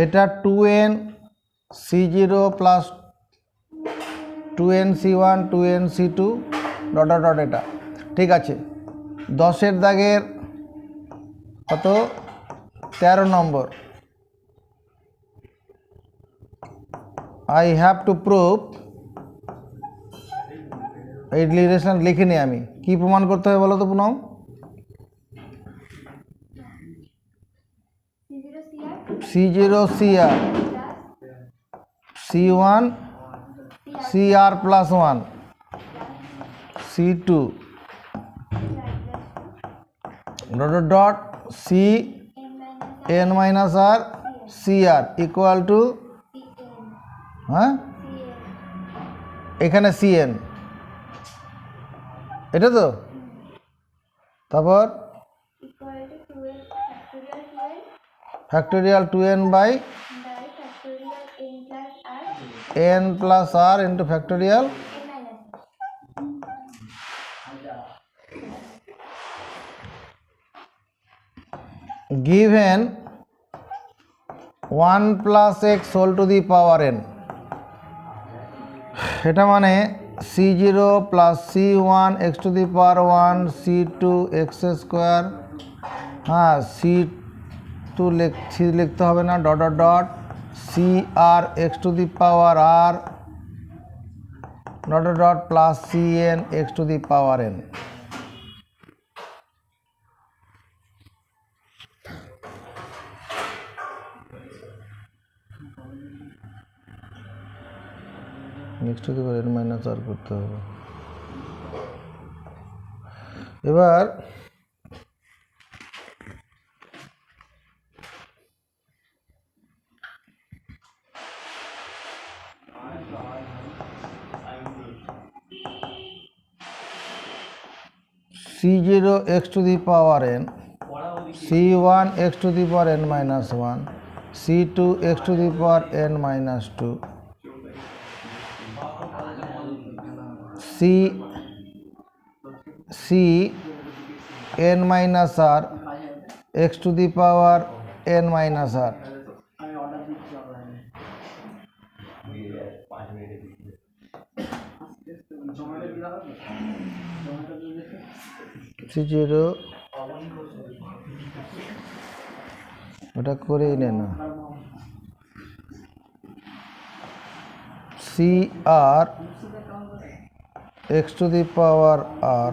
এটা 2n c0 plus 2n c1 2n c2 dot dot dot, এটা ঠিক আছে। 10-এর দাগের কত 13 নম্বর, আই হ্যাভ টু প্রুভ, এই রিলেশন লিখে নিই আমি, কি প্রমাণ করতে হবে বলো তো Poonam? c0 cr c1 cr plus 1 c2 dot dot dot c n minus r cr equal to, হ্যাঁ এখানে cn, এটা তো, তারপর factorial 2n by n plus r into factorial given 1 plus x whole to the power n, এটা মানে c0 plus c1 x to the power 1 c2 x square, হ্যাঁ c2 লিখতে হবে না, dot dot dot cr x to the power r dot dot dot plus cn x to the power n। x to the power n minus r করতে হবে। এবার c0 x to the power n, c1 x to the power n minus 1, c2 x to the power n minus 2, c n minus r x to the power n minus r, c0 ওটা করেই নে না, cr x to the power r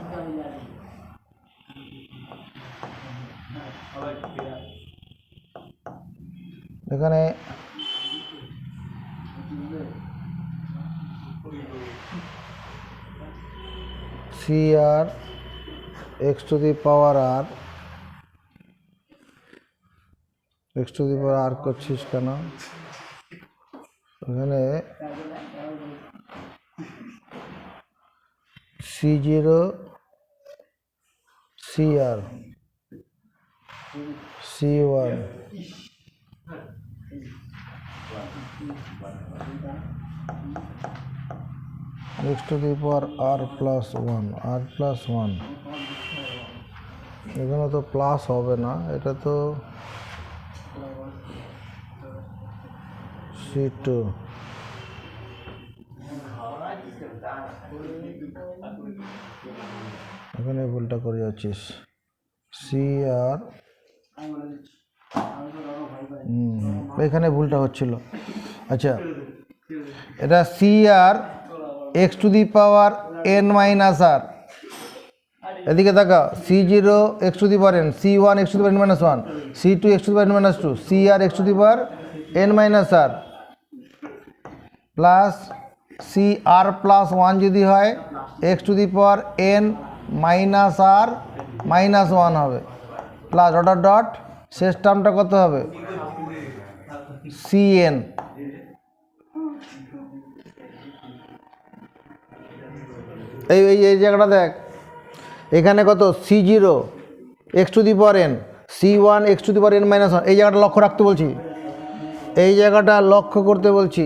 এখানে cr x to the power r, x to the power r করছিস কেন? এখানে c0 cr c1 x to the power r plus 1 r plus 1, এখানে তো প্লাস হবে না, এটা তো c2, এখানে ভুলটা করে যাচ্ছিস, cr এখানে ভুলটা হচ্ছিল। আচ্ছা, এটা cr x to the power n minus r, এদিকে তাকাও, c0 x to the power n, c1 x to the power n minus 1, c2 x to the power n minus 2, cr x to the power n minus r plus cr plus 1 যদি হয় x to the power n minus r minus 1 হবে, plus dot dot dot শেষ টার্মটা কত হবে cn। এই জায়গাটা দেখ, এখানে কত c0 x to the power n, c1 x to the power n minus 1, এই জায়গাটা লক্ষ্য রাখতে বলছি, এই জায়গাটা লক্ষ্য করতে বলছি।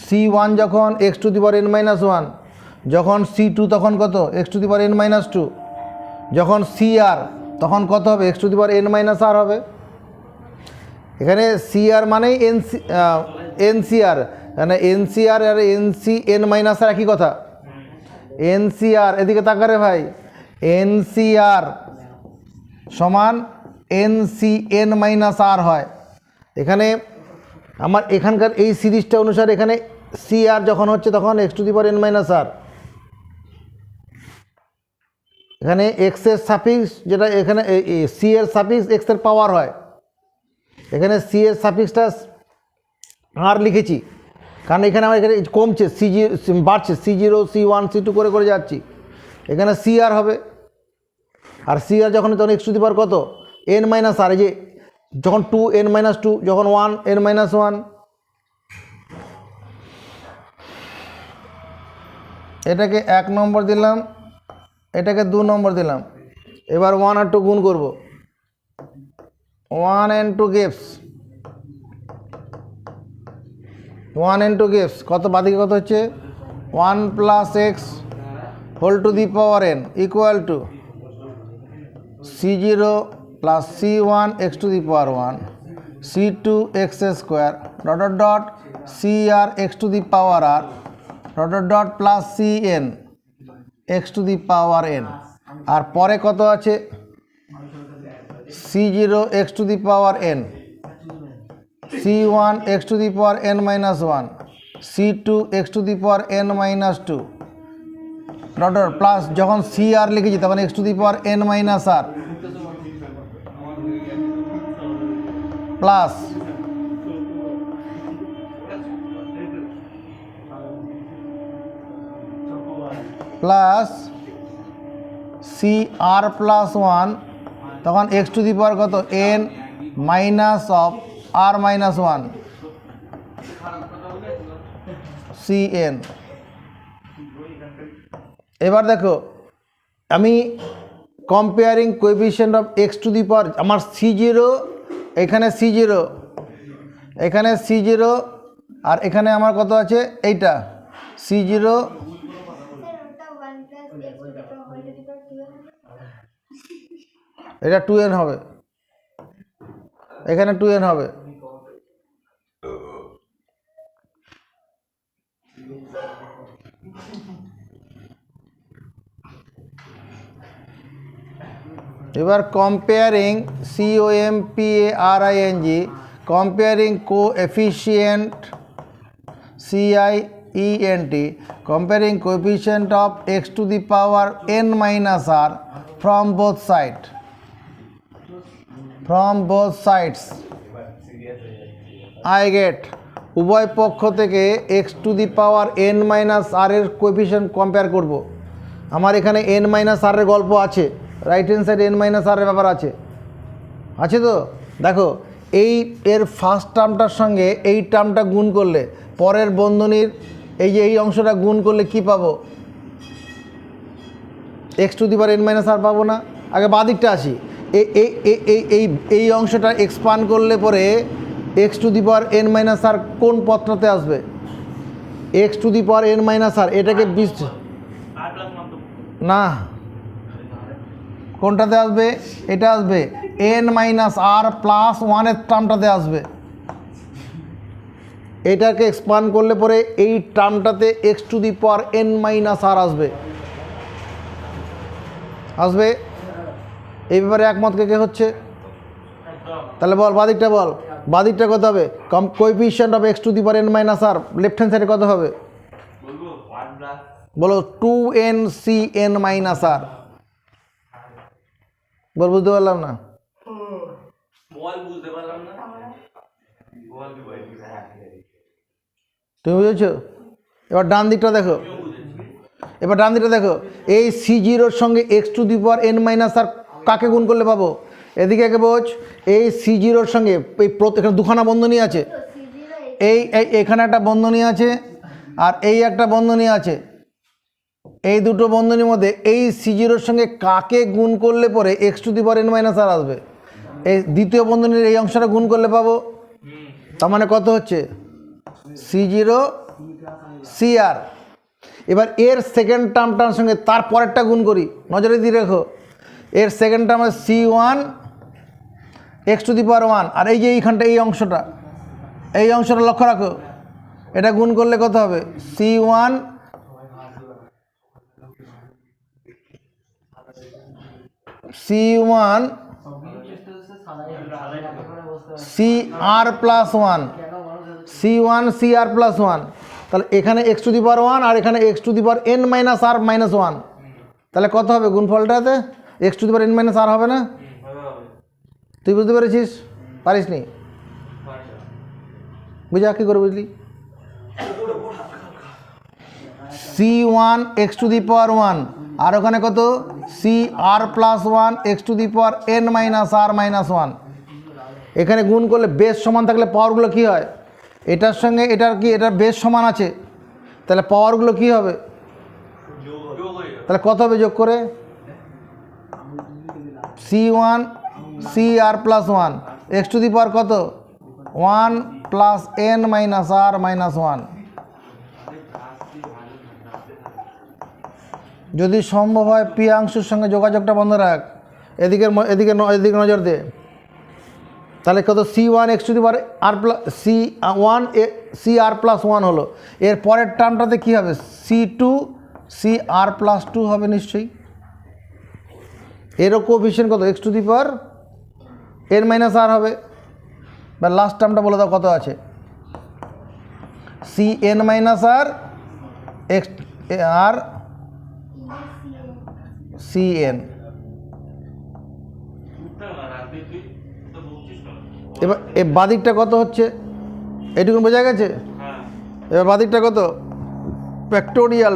c1 যখন x to the power n minus 1, যখন c2 তখন কত x to the power n minus 2, যখন সি আর তখন কত হবে x to the power n minus r হবে। এখানে সি আর মানেই এনসিআর, মানে এনসিআর আর এনসি এন মাইনাস আর একই কথা। এনসিআর এদিকে তাকারে ভাই, এনসিআর সমান এনসি এন মাইনাস আর হয়। এখানে আমার এখানকার এই সিরিজটা অনুসারে এখানে সি আর যখন হচ্ছে তখন x to the power n minus r, এখানে এক্স এর সাফিক্স যেটা এখানে সি এর সাফিক্স এক্স এর পাওয়ার হয়, এখানে সি এর সাফিক্সটা আর লিখেছি কারণ এখানে আমার এখানে কমছে, বাড়ছে, C0 C1 C2 করে করে যাচ্ছি, এখানে সি আর হবে। আর সি আর যখন তখন এক্স টু দি পাওয়ার কত এন মাইনাস আর, এই যে যখন 2 n মাইনাস 2, যখন 1 n মাইনাস 1, এটাকে 1 নম্বর দিলাম, এটাকে 2 নম্বর দিলাম। এবার 1 আর 2 গুণ করব, 1 and 2 gives 1 and 2 gives কত, বাদিকে কত হচ্ছে 1 plus x whole to the power n equal to C0 plus C1 x to the power 1 C2 x square dot dot dot CR x to the power r dot dot dot plus CN x to the power n। আর পরে কত আছে C0 x to the power n, C1 x to the power n minus 1, C2 x to the power n minus 2 dot dot plus যখন CR লিখেছি তখন x to the power n minus r plus plus CR plus 1 তখন x to the power কত n minus of r minus 1 CN। এবার দেখো আমি comparing coefficient of x to the power, আমার C0 এখানে C0 এখানে C0 আর এখানে আমার কত আছে এইটা C0, এটা 2n হবে, এখানে 2n হবে। এবার comparing COMPARING comparing coefficient CIENT comparing coefficient of x to the power n minus r from both sides I get উভয় পক্ষ থেকে x to the power n minus r এর কোএফিসিয়েন্ট কম্পেয়ার করব। আমার এখানে n minus r এর গল্প আছে, right hand side n minus r এর ব্যাপার আছে, আছে তো দেখো এই এর ফার্স্ট টার্মটার সঙ্গে এই টার্মটা গুণ করলে পরের বন্ধনীর এই যে এই অংশটা গুণ করলে কি পাবো x to the power n minus r পাবো না। আগে বাঁ দিকটা আসি, এই অংশটা এক্সপান্ড করলে পরে x to the power n minus r কোন পত্রতে আসবে x to the power n minus r, এটাকে না কোনটাতে আসবে, এটা আসবে n মাইনাস আর প্লাস 1 এর টার্মটাতে আসবে। এটাকে এক্সপান্ড করলে পরে এই টার্মটাতে x to the power n minus r আসবে আসবে। এই ব্যাপারে একমত কে হচ্ছে, তাহলে বল বাদিকটা বল, বাদিকটা কত হবে coefficient of x to the power n minus r left hand সাইডে কত হবে বলো 2nCn মাইনাস আর, বল বুঝতে পারলাম না, তুমি বুঝেছো? এবার ডান দিকটা দেখো, এবার ডান দিকটা দেখো এই C0 এর সঙ্গে x to the power n minus r কাকে গুণ করলে পাবো, এদিকে একে বোঝ এই C0 এর সঙ্গে এই এখানে দুখানা বন্ধনী আছে, এই এখানে একটা বন্ধনী আছে আর এই একটা বন্ধনী আছে, এই দুটো বন্ধনীর মধ্যে এই C0 এর সঙ্গে কাকে গুণ করলে পরে x to the power n minus r আসবে, এই দ্বিতীয় বন্ধনীর এই অংশটা গুণ করলে পাবো। তার মানে কত হচ্ছে C0 CR। এবার এর সেকেন্ড টার্মটার সঙ্গে তার পরেরটা গুণ করি, নজরে দিয়ে রেখো এর সেকেন্ড টার্ম আছে C1 x⁴1, আর এই যে এইখানটা এই অংশটা লক্ষ্য রাখো, এটা গুণ করলে কত হবে? C1 CR+1 C1 CR+1, তাহলে এখানে x⁴1 আর এখানে x⁻n−r−1, তাহলে কত হবে গুণফলটাতে? x⁻n−r হবে না? তুই বুঝতে পেরেছিস? পারিস নি? বুঝা কী করে বুঝলি? C1 x⁴1 আর ওখানে কত? CR+1 x⁻n−r−1। এখানে গুণ করলে বেস সমান থাকলে পাওয়ারগুলো কি হয়? এটার সঙ্গে এটার কি, এটার বেস সমান আছে, তাহলে পাওয়ারগুলো কি হবে? তাহলে কত হবে যোগ করে? C1 CR+1 x⁴ কত? 1 + n−r−1। যদি সম্ভব হয় প্রিয়াংশুর সঙ্গে যোগাযোগটা বন্ধ রাখ, এদিকে নজর দে। তাহলে কত? C1 x⁴ CR+1 হলো। এর পরের টার্মটাতে কী হবে? C2 CR+2 হবে নিশ্চয়ই। এরও কোএফিসিয়েন্ট কত? x⁻n−r হবে। বা লাস্ট টার্মটা বলে দাও কত আছে? Cn−r x আর Cn। এবার এর বাদিকটা কত হচ্ছে? এটুকুন বোঝা গেছে? এবার বাদিকটা কত? Factorial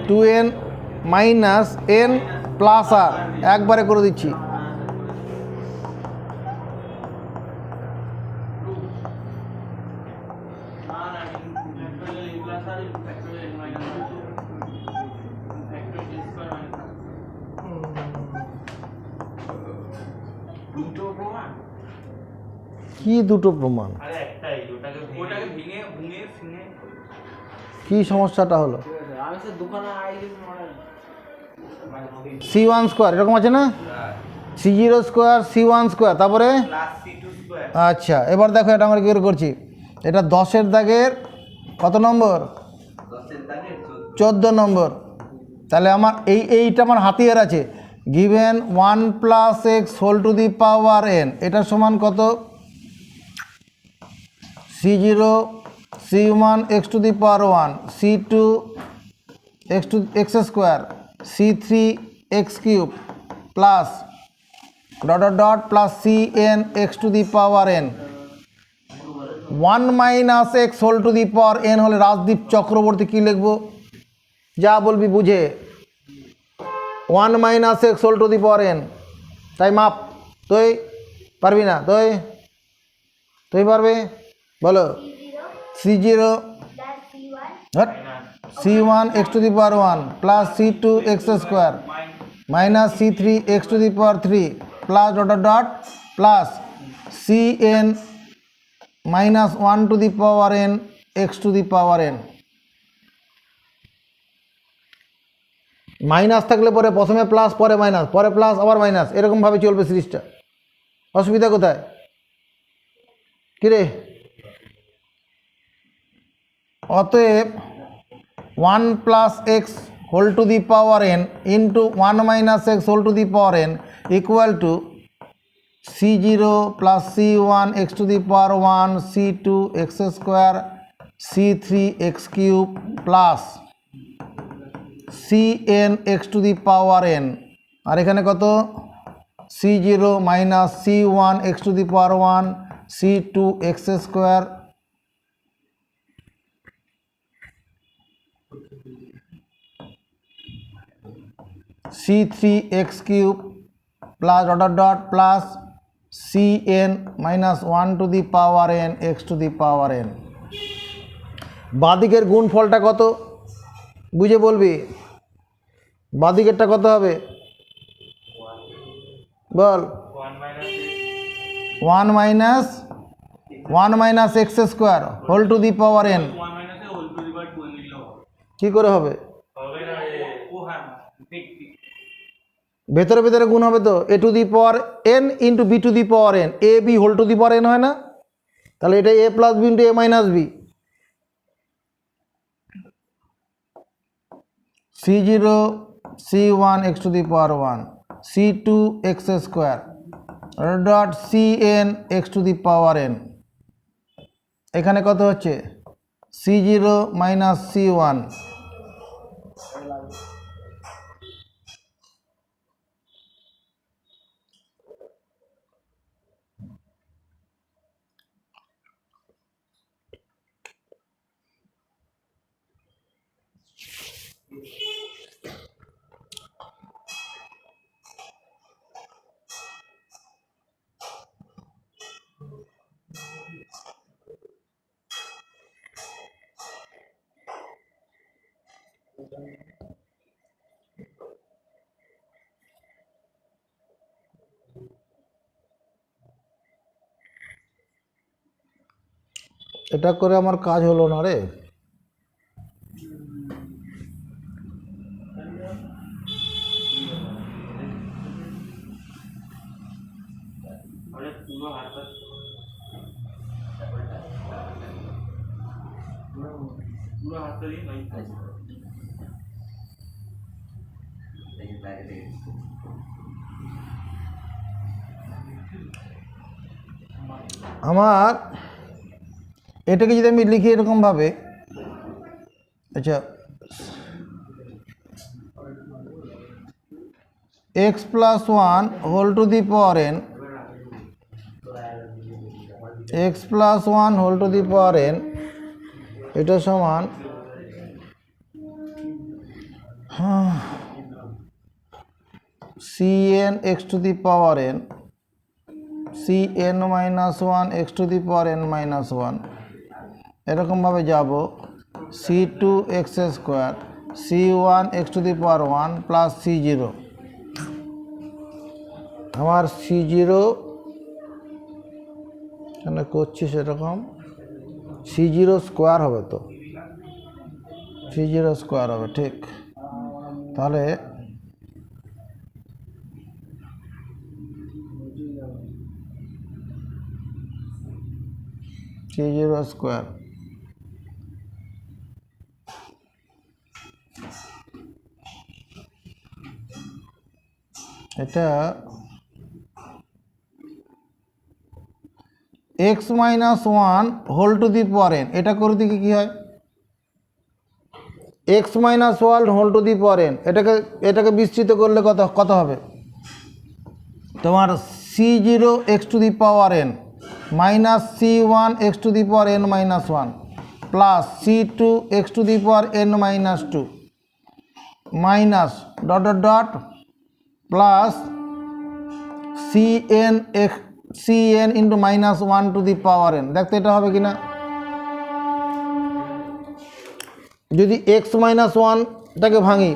2n - n plus r, একবারে করে দিচ্ছি। কি দুটো প্রমাণ? কি সমস্যাটা হলো? C1 স্কোয়ার এরকম আছে না? C0 স্কোয়ার C1 স্কোয়ার, তারপরে আচ্ছা এবার দেখো এটা আমরা কী করে করছি। এটা 10-এর দাগের কত নম্বর? 14 নম্বর। তাহলে আমার এইটা আমার হাতিয়ার আছে, গিভেন 1 + x⁴n, এটা সমান কত? C0 C1 x⁴1 C2 x² C3 x³ plus plus Cn x⁴n। 1 - x⁴n হলে রাজদীপ চক্রবর্তী কী লিখব? যা বলবি বুঝে। 1 - x⁴n, তাই মাপ। তুই পারবি না? তুই পারবে? বলো। C0 C1 x⁴1 plus C2 x² minus C3 x⁴3 plus plus Cn -1 x⁴n। Minus থাকলে পরে প্রথমে প্লাস, পরে মাইনাস, পরে প্লাস, আবার মাইনাস, এরকমভাবে চলবে সিরিজটা। অসুবিধা কোথায়? কিরে? অতএব 1 + x⁴n into 1 - x⁴n equal to C0 + C1 x⁴1 C2 x² C3 x³ plus Cn x⁴n। আর এখানে কত? C0 - C1 x⁴1 C2 x² C3 x³ plus plus Cn -1 x⁴n। বাঁদিকের গুণফলটা কত বুঝে বলবি? বাঁদিকেরটা কত হবে বল? 1 - x² n। কি করে হবে? ভেতরে ভেতরে গুণ হবে তো, a to the power n into b to the power n, a b whole to the power n হয় না? তাহলে এটা a plus B into a minus B, c0 c1 x to the power 1 c2 x square dot cn x to the power n। এখানে কত হচ্ছে c0 minus c1, এটা করে আমার কাজ হলো না রে। আমার এটাকে যদি আমি লিখি এরকমভাবে, আচ্ছা x plus one whole to the power n, x plus one whole to the power n, এটা সমান cn x to the power n, cn minus one x to the power n minus one, এরকমভাবে যাব c2 x square c1 x to the power 1 plus c0। আমার c0 এখানে করছি সেরকম c0 square হবে, তো c0 স্কোয়ার হবে, ঠিক। তাহলে c0 স্কোয়ার এটা x minus one whole to the power n, এটা করে দিকে কী হয় x minus one whole to the power n, এটাকে বিস্তৃত করলে কত হবে তোমার c0 x to the power n minus c1 x to the power n minus one plus c2 x to the power n minus two minus dot dot dot plus cn into minus one to the power n। দেখতে এটা হবে কিনা, যদি x minus ওয়ানটাকে ভাঙি,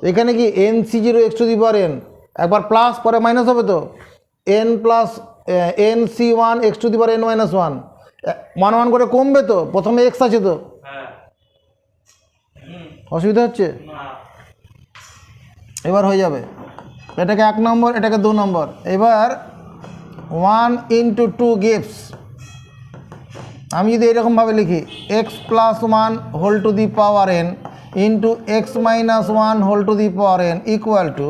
এখানে কি nc0 x to the power n একবার plus পরে মাইনাস হবে, তো n plus nc1 x to the power n minus one, one one করে কমবে, তো প্রথমে x আছে, তো অসুবিধা হচ্ছে, এবার হয়ে যাবে, এটাকে 1 নম্বর, এটাকে 2 নম্বর। এবার 1 ইন্টু 2 গিভস, আমি যদি এরকমভাবে লিখি x plus one whole to the power n into x minus one whole to the power n equal to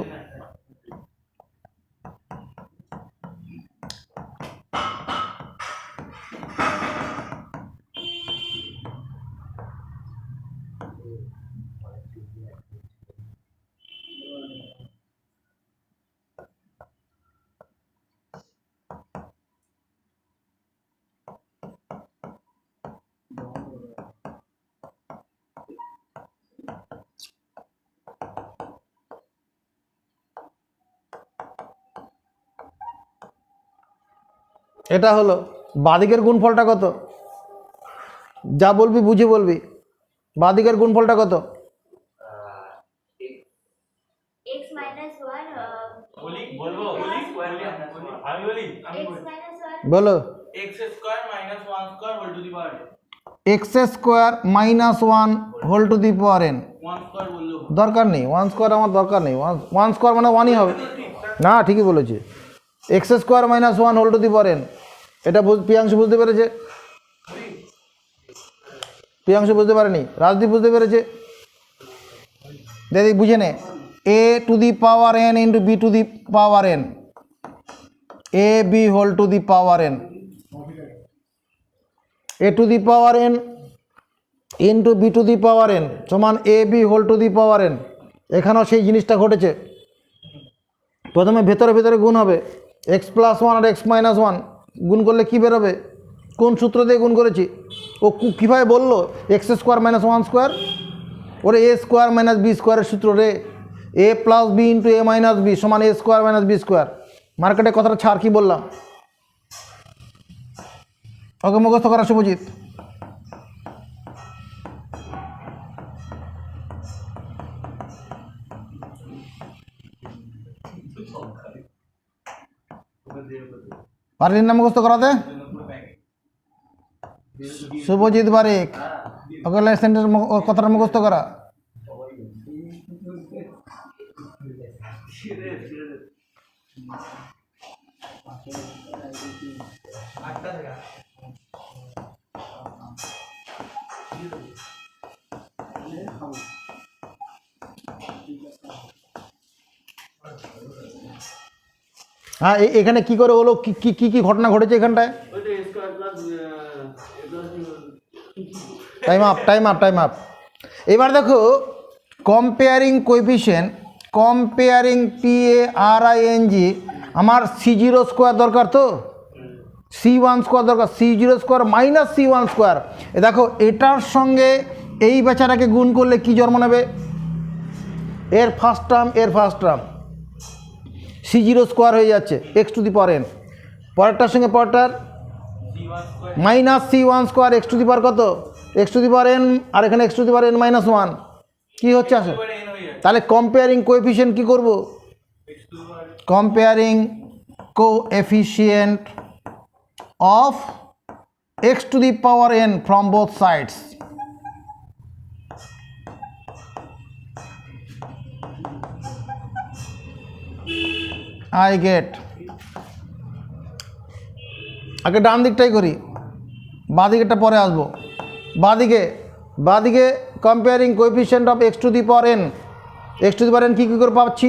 এটা হলো বাঁদিকের গুণফলটা কত, যা বলবি বুঝে বলবি, বাঁদিকের গুণফলটা কত, x minus 1 বলো x square minus one square whole to the power x square minus one whole to the power n. One square बोल लो দরকার নেই, ওয়ান স্কোয়ার আমার দরকার নেই, ওয়ান স্কোয়ার মানে ওয়ানই হবে না, ঠিকই বলেছি। X square minus one whole to the power n, এটা প্রিয়াংশু বুঝতে পেরেছে? প্রিয়াংশু বুঝতে পারেনি? রাজদীপ বুঝতে পেরেছে? দিদি বুঝে নে, a to the power n into b to the power n, a b whole to the power n, a to the power n into b to the power n সমান a b whole to the power n. এখানেও সেই জিনিসটা ঘটেছে। প্রথমে ভেতরে ভেতরে গুণ হবে, এক্স প্লাস ওয়ান আর এক্স মাইনাস ওয়ান গুণ করলে কী বেরোবে? কোন সূত্র দিয়ে গুণ করেছি? ও কীভাবে বললো x square minus one square? ওরে এ স্কোয়ার মাইনাস বি স্কোয়ারের সূত্র রে, এ প্লাস বি ইন্টু এ মাইনাস বি সমান এ স্কোয়ার মাইনাস বি স্কোয়ার। মার্কেটে কথাটা ছাড়, কী বললাম? ওকে মুখস্থ করা শুভজিৎ। পারলেন না মুখস্থ করাতে? শুভজিৎ বারিক, ওকে সেন্টেন্স কথাটা মুখস্থ করা। হ্যাঁ, এখানে কি করে হলো? কি কি কি ঘটনা ঘটেছে এখানটায়? Time up, time up, time up. এবার দেখো, comparing coefficient, comparing p a r i n g, আমার সি জিরো স্কোয়ার দরকার তো, সি ওয়ান স্কোয়ার দরকার, c zero square minus c one square. এ দেখো, এটার সঙ্গে এই বেচারাকে গুণ করলে কি জন্ম নেবে? এর ফার্স্ট টার্ম, এর first term c zero square হয়ে যাচ্ছে x to the power n, পরেরটার সঙ্গে পরেরটার minus c one square x to the power কত? X to the power n, আর এখানে x to the power n minus one. কী হচ্ছে আসে? তাহলে কম্পেয়ারিং কোএফিশিয়েন্ট কী করব? Comparing coefficient of x to the power n from both sides. I get, আগে ডান দিকটাই করি, বাঁ দিকেরটা পরে আসবো। বাঁ দিকে comparing coefficient of x to the power n, x to the power n কী কী করে পাচ্ছি?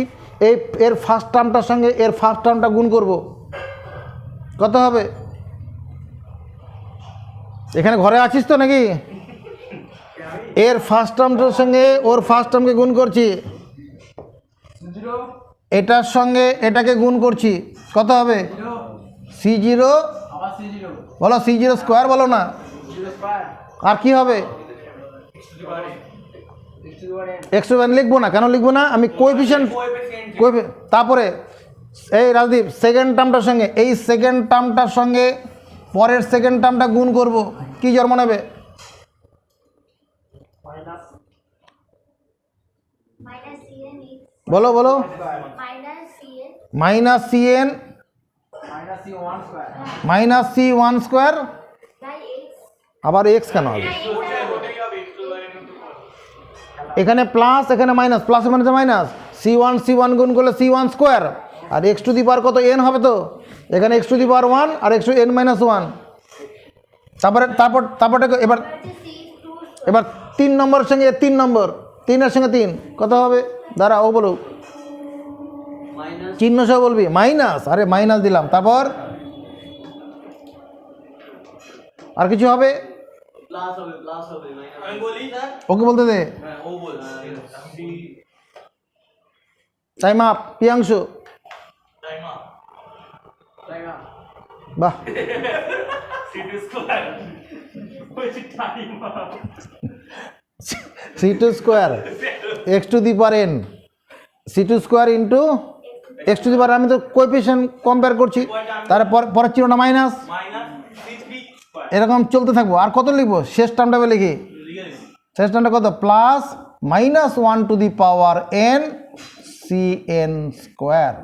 এর ফার্স্ট টার্মটার সঙ্গে এর ফার্স্ট টার্মটা গুণ করব, কত হবে? এখানে ঘরে আছিস তো নাকি? এর ফার্স্ট টার্মটার সঙ্গে ওর ফার্স্ট টার্মকে গুণ করছি, এটার সঙ্গে এটাকে গুণ করছি, কত হবে? সি জিরো, বলো সি জিরো স্কোয়ার, বলো না। আর কি হবে? X to the power N লিখবো না, কেন লিখবো না? আমি কোএফিশিয়েন্ট, তারপরে এই রাজদীপ সেকেন্ড টার্মটার সঙ্গে এই সেকেন্ড টার্মটার সঙ্গে পরের সেকেন্ড টার্মটা গুণ করব, কি জন্ম নেবে? minus cn is বলো বলো। minus cn minus c one square, by x আবার এক্স কেন হবে? এখানে প্লাস, এখানে মাইনাস, প্লাস মানে মাইনাস, সি ওয়ান গুণ করলে সি ওয়ান স্কোয়ার, আর এক্স টু দি পাওয়ার কত? এন হবে তো, এখানে x to the power one আর x to n minus one. তারপর এবার এবার 3 নম্বরের সঙ্গে 3 নম্বর, 3-এর সঙ্গে 3 কত হবে? দাঁড়া, ও বলো, চিহ্ন সহ বলবি মাইনাস, আরে মাইনাস দিলাম, তারপর আর কিছু হবে? ওকে বলতে দে। Time up, Priyanshu. বাহ, c two square x to the power n, c two square into x to the power, আমি তো কোএফিশিয়েন্ট কম্পেয়ার করছি, তারপর পরের চিহ্নটা মাইনাস, এরকম চলতে থাকবো। আর কত লিখবো? শেষ টার্মটা লিখি, শেষ টার্মটা কত? Plus minus 1 to the power n c n square.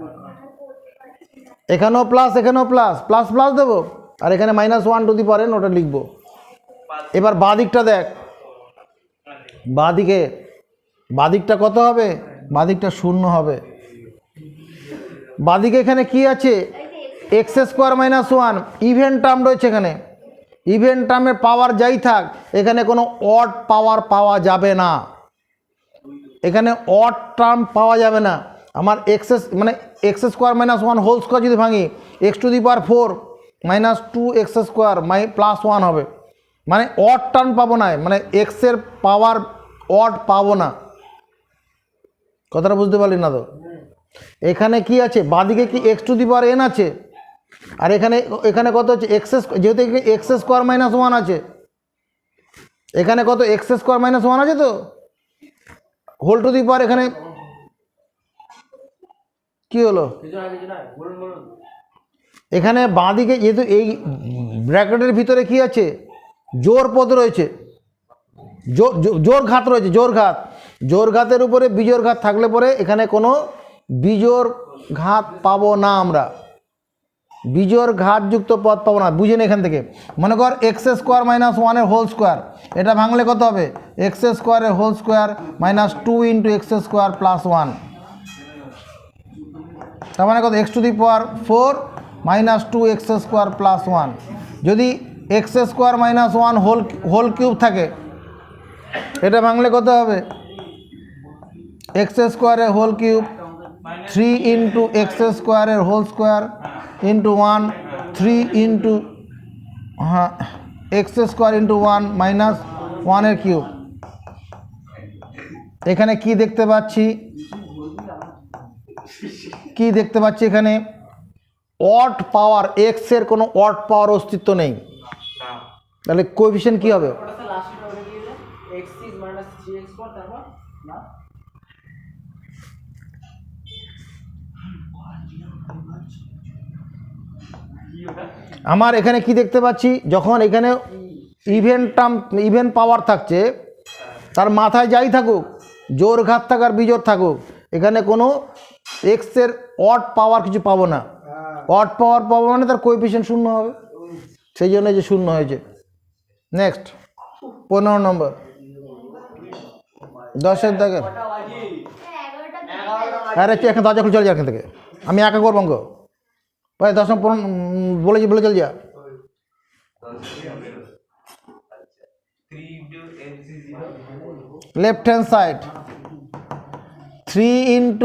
এখানেও প্লাস, এখানেও প্লাস, প্লাস প্লাস দেবো, আর এখানে -1 টু দি পাওয়ার n ওটা লিখবো। এবার বাঁ দিকটা দেখ, বাঁ দিকটা কত হবে? বাঁ দিকটা 0 হবে। বাঁ দিকে এখানে কি আছে? এক্স স্কোয়ার -1 ইভেন টার্ম রয়েছে এখানে। ইভেন টার্মের পাওয়ার যাই থাক, এখানে কোনো অড পাওয়ার পাওয়া যাবে না, এখানে অড টার্ম পাওয়া যাবে না। আমার এক্স স্কোয়ার -1 হোল স্কোয়ার যদি ভাঙি, x to the power 4 -2x square +1 হবে, মানে অড টার্ম পাবো না, মানে এক্সের পাওয়ার অড পাবো না। কথাটা বুঝতে পারলি না তো? এখানে কি আছে? বাঁদিকে কি x to the power n আছে, আর এখানে কত হচ্ছে যেহেতু এক্স স্কোয়ার -1 আছে, এখানে কত x স্কোয়ার -1 আছে, তো হোল টু দি পাওয়ার এখানে কি হলো? এখানে বাঁদিকে যেহেতু এই ব্র্যাকেটের ভিতরে কি আছে? জোর পদ রয়েছে, জোর ঘাত রয়েছে, জোর ঘাতের উপরে বিজোড় ঘাত থাকলে পরে এখানে কোনো বিজোড় ঘাত পাবো না, আমরা বিজোড় ঘাতযুক্ত পদ পাবো না। বুঝেন এখান থেকে, মনে কর এক্স স্কোয়ার -1 এর হোল স্কোয়ার, এটা ভাঙলে কত হবে? এক্স স্কোয়ারের হোল স্কোয়ার -2 × x স্কোয়ার +1, তার মানে কত? x to the power 4 -2x square +1। যদি এক্স স্কোয়ার -1 হোল কিউব থাকে, এটা ভাঙলে কত হবে? এক্স স্কোয়ারের হোল কিউব 3 × x স্কোয়ারের হোল স্কোয়ার × 1 3 × x স্কোয়ার × 1 -1 এর কিউব। এখানে কি দেখতে পাচ্ছি? এখানে অড পাওয়ার, এক্স এর কোনো অড পাওয়ার অস্তিত্ব নেই, তাহলে কোএফিশিয়েন্ট কি হবে? আমার এখানে কি দেখতে পাচ্ছি? যখন এখানে ইভেন পাওয়ার থাকছে, তার মাথায় যাই থাকুক, জোর ঘাত থাক আর বিজোড় থাকুক, এখানে কোনো এক্সের অড পাওয়ার কিছু পাবো না। অড পাওয়ার পাবো মানে তার কোএফিশিয়েন্ট 0 হবে, সেই জন্য যে 0 হয়েছে। নেক্সট 15 নম্বর 10-এর দাগের। আরে তুই এখন দরজা খুলে চলে যা এখান থেকে, আমি একা করবো অঙ্ক। ভাই 10 বলে চল যা। লেফট হ্যান্ড সাইড 3 ×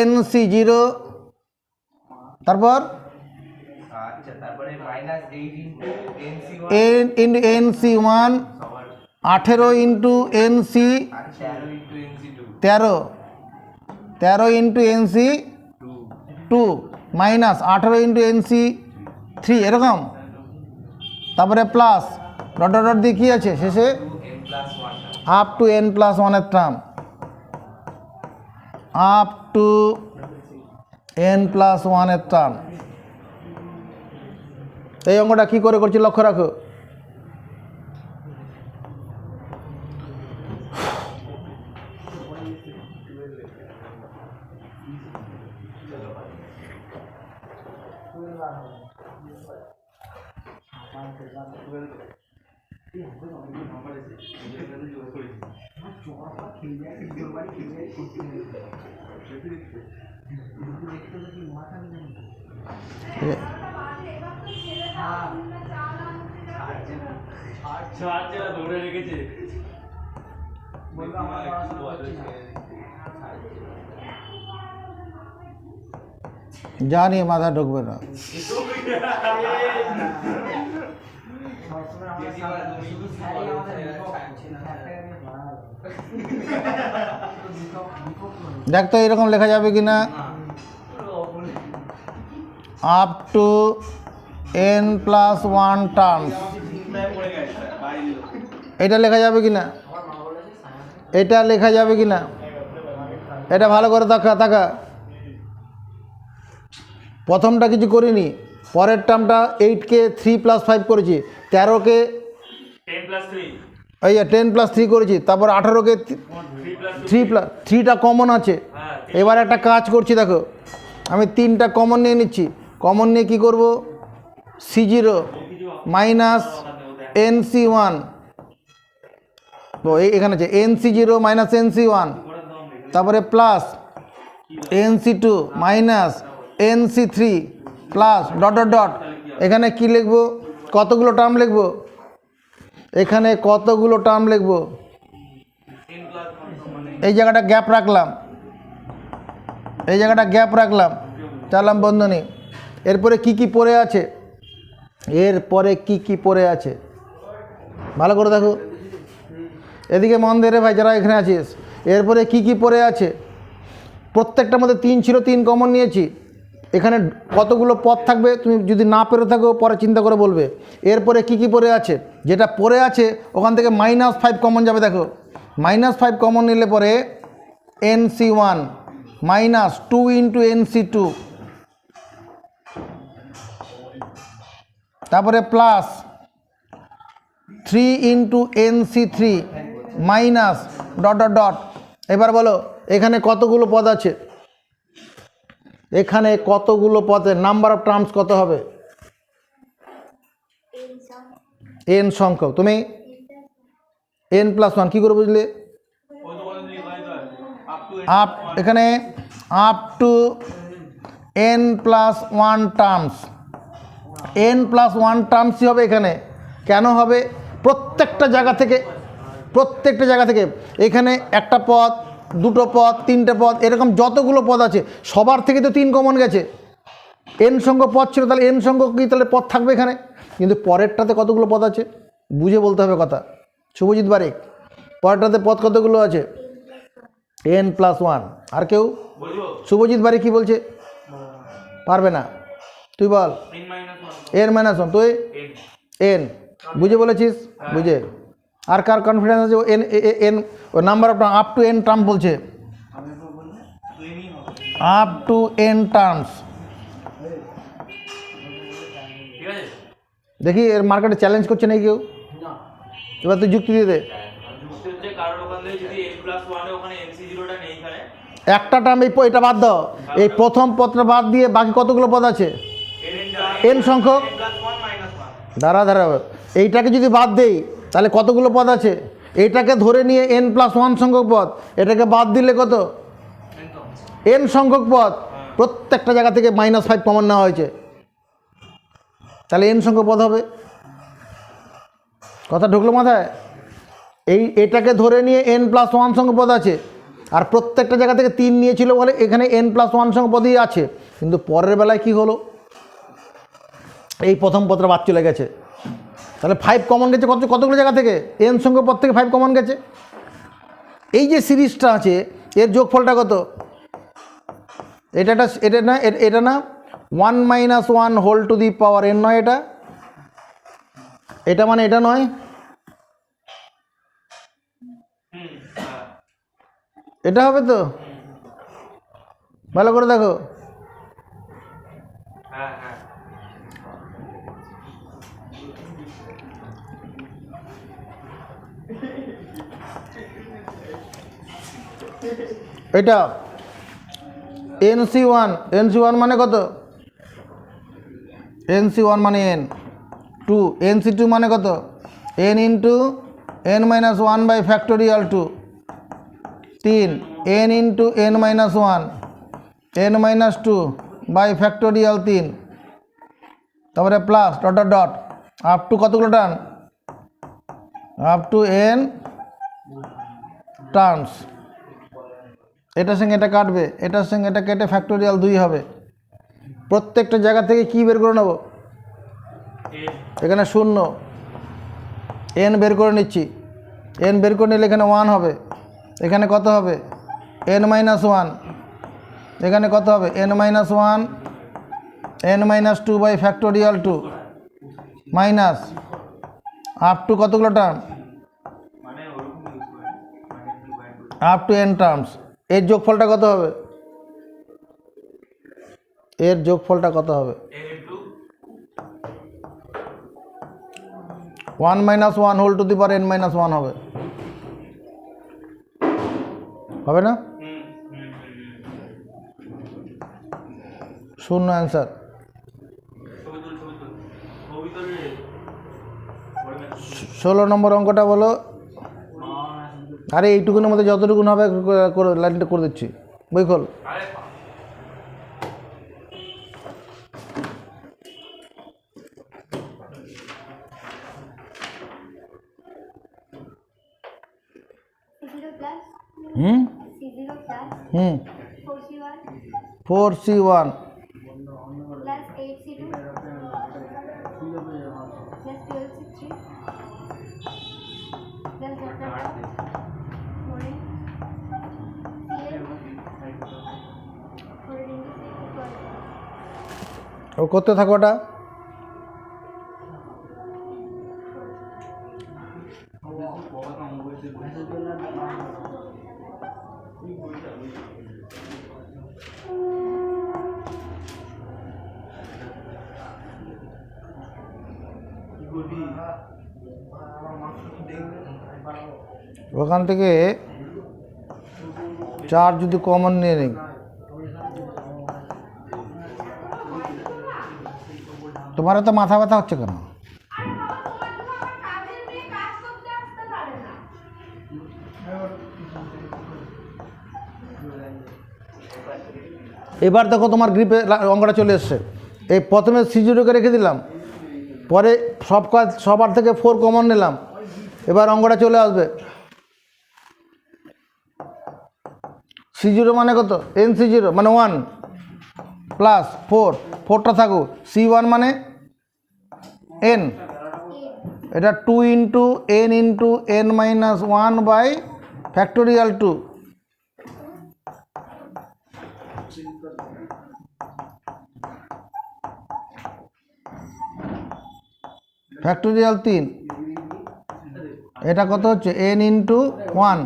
NC0, তারপর -8 × NC1, 18 × NC13, 13 × NC2 -18 × NC3, এরকম। তারপরে প্লাস ডট দিয়ে কী আছে শেষে? আপ টু n+1 এর টার্ম, আপ টু n+1 এর টার্ম। এই অঙ্কটা কী করে করছি লক্ষ্য রাখো। ধরে রেখেছে জানি মাথা ঢুকবে না। দেখ তো এরকম লেখা যাবে কি না? আপ টু n+1 টার্মস, এটা লেখা যাবে কি না? এটা লেখা যাবে কি না? এটা ভালো করে তাকা। প্রথমটা কিছু করিনি, পরের টার্মটা 8কে 3 + 5 করেছি, 13কে 10 + 3 করেছি, তারপর 18কে 3টা কমন আছে। এবার একটা কাজ করছি, দেখো আমি 3টা কমন নিয়ে নিচ্ছি। কমন নিয়ে কি করব? C0 মাইনাস NC1, তো এখানে আছে NC0 মাইনাস NC1, তারপরে plus NC2 minus NC3 plus dot dot dot. এখানে কি লিখব? কতগুলো টার্ম লিখব? এখানে কতগুলো টার্ম লিখব? এই জায়গাটা গ্যাপ রাখলাম, এই জায়গাটা গ্যাপ রাখলাম, চালাম বন্ধনী। এরপরে কি কি পড়ে আছে? এরপরে কি কি পড়ে আছে ভালো করে দেখো, এদিকে মন দে রে ভাই যারা এখানে আছিস। এরপরে কি কি পড়ে আছে? প্রত্যেকটার মধ্যে 3 ছিল, 3 কমন নিয়েছি। এখানে কতগুলো পদ থাকবে তুমি যদি না পেরে থাকো পরে চিন্তা করে বলবে। এরপরে কি কি পড়ে আছে? যেটা পড়ে আছে ওখান থেকে -5 কমন যাবে। দেখো -5 কমন নিলে পরে NC1 মাইনাস 2 ইন্টু NC2, তারপরে plus 3 into NC3 minus dot dot dot. এবার বলো এখানে কতগুলো পদ আছে? এখানে কতগুলো পদের নাম্বার অফ টার্মস কত হবে? n সংখ্যক। তুমি n+1 কি করে বুঝলে? এখানে up to n+1 terms, n+1 টার্মসই হবে এখানে। কেন হবে? প্রত্যেকটা জায়গা থেকে এখানে একটা পদ, দুটো পদ, তিনটে পদ, এরকম যতগুলো পদ আছে সবার থেকে তো 3 কমন গেছে। n সংখ্যক পদ ছিল, তাহলে n সংখ্যক কি তাহলে পদ থাকবে এখানে। কিন্তু পরেরটাতে কতগুলো পদ আছে বুঝে বলতে হবে কথা। শুভজিৎ বারিক, পরেরটাতে পদ কতগুলো আছে? n+1। আর কেউ? শুভজিৎ বারিক কি বলছে? পারবে না, তুই বল। n-1, তুই n বুঝে বলেছিস? বুঝে। আর কার কনফিডেন্স আছে? ও n ও number of up to n term বলছে, আপ টু n টার্মস। দেখি এর মার্কেটে চ্যালেঞ্জ করছে নাকি কেউ? এবার তুই যুক্তি দিয়ে দে। একটা টার্ম এটা বাদ দাও, এই প্রথম পদটা বাদ দিয়ে বাকি কতগুলো পদ আছে? n সংখ্যক। দাঁড়া এইটাকে যদি বাদ দেই তাহলে কতগুলো পদ আছে? এইটাকে ধরে নিয়ে n+1 সংখ্যক পদ, এটাকে বাদ দিলে কত? n সংখ্যক পদ। প্রত্যেকটা জায়গা থেকে -5 কমন নেওয়া হয়েছে, তাহলে n সংখ্যক পদ হবে। কথা ঢুকলো মাথায়? এটাকে ধরে নিয়ে n+1 সংখ্যক পদ আছে, আর প্রত্যেকটা জায়গা থেকে 3 নিয়েছিল বলে এখানে n+1 সংখ্যক পদই আছে। কিন্তু পরের বেলায় কি হলো? এই প্রথম পদটা বাদ চলে গেছে, তাহলে 5 কমন গেছে কতগুলো জায়গা থেকে? n সংখ্যক পদ থেকে 5 কমন গেছে। এই যে সিরিজটা আছে এর যোগফলটা কত? এটা না 1 - 1 whole to the power n নয়? এটা মানে এটা নয়? এটা হবে তো? ভালো করে দেখো। এটা NC1 মানে কত? NC1 মানে n। 2 NC2 মানে কত? n into n-1 by factorial 2। 3 n into n-1 n-2 by factorial 3, তারপরে plus dot dot dot up to কতগুলো term? Up to n terms. এটার সঙ্গে এটা কাটবে, এটার সঙ্গে এটা কেটে ফ্যাক্টোরিয়াল 2 হবে। প্রত্যেকটা জায়গা থেকে কি বের করে নেব? এখানে 0, n বের করে নিচ্ছি। n বের করে নিলে এখানে 1 হবে, এখানে কত হবে? n-1। এখানে কত হবে? n-1 n-2 by factorial 2 minus up to কতগুলো term? Up to n terms. এর যোগফলটা কত হবে? এর যোগফলটা কত হবে? 1 - 1 whole to the power n-1 হবে, হবে না? 0 অ্যান্সার। 16 নম্বর অঙ্কটা বলো। আরে এইটুকুনের মধ্যে যতটুকুন হবে লাইনটা করে দিচ্ছি, বই খোল। C0 plus হুম C0 plus হুম 4C1 4C1 plus 8C2 plus 12C3 plus dot dot dot 4 CN 4 into 6 ও করতে থাকো ওটা। ওখান থেকে 4 যদি কমন নিয়ে নিই, তোমার তো মাথা ব্যথা হচ্ছে কেন? এবার দেখো তোমার গ্রিপে অঙ্কটা চলে এসছে। এই প্রথমে C0কে রেখে দিলাম, পরে সবার থেকে 4 কমন নিলাম, এবার অঙ্কটা চলে আসবে। C0 মানে কত? NC0 মানে 1 প্লাস 4টা থাকুক, C1 মানে n, এটা 2 into n into n minus 1 by factorial 2। Factorial 3, এটা কত হচ্ছে? n ইন্টু 1,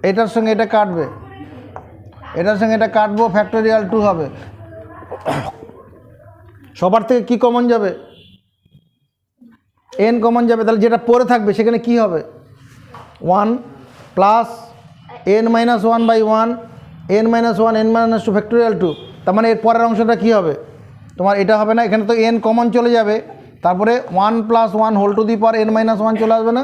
এটার সঙ্গে এটা কাটবে, এটার সঙ্গে এটা কাটবো, ফ্যাক্টোরিয়াল 2 হবে। সবার থেকে কি কমন যাবে? n কমন যাবে, তাহলে যেটা পরে থাকবে সেখানে কি হবে? 1 plus n minus 1 by 1, n minus 1 n minus 2 factorial 2। তার মানে এর পরের অংশটা কি হবে? তোমার এটা হবে না, এখানে তো n কমন চলে যাবে, তারপরে 1 plus 1 whole to the power n minus 1 চলে আসবে না?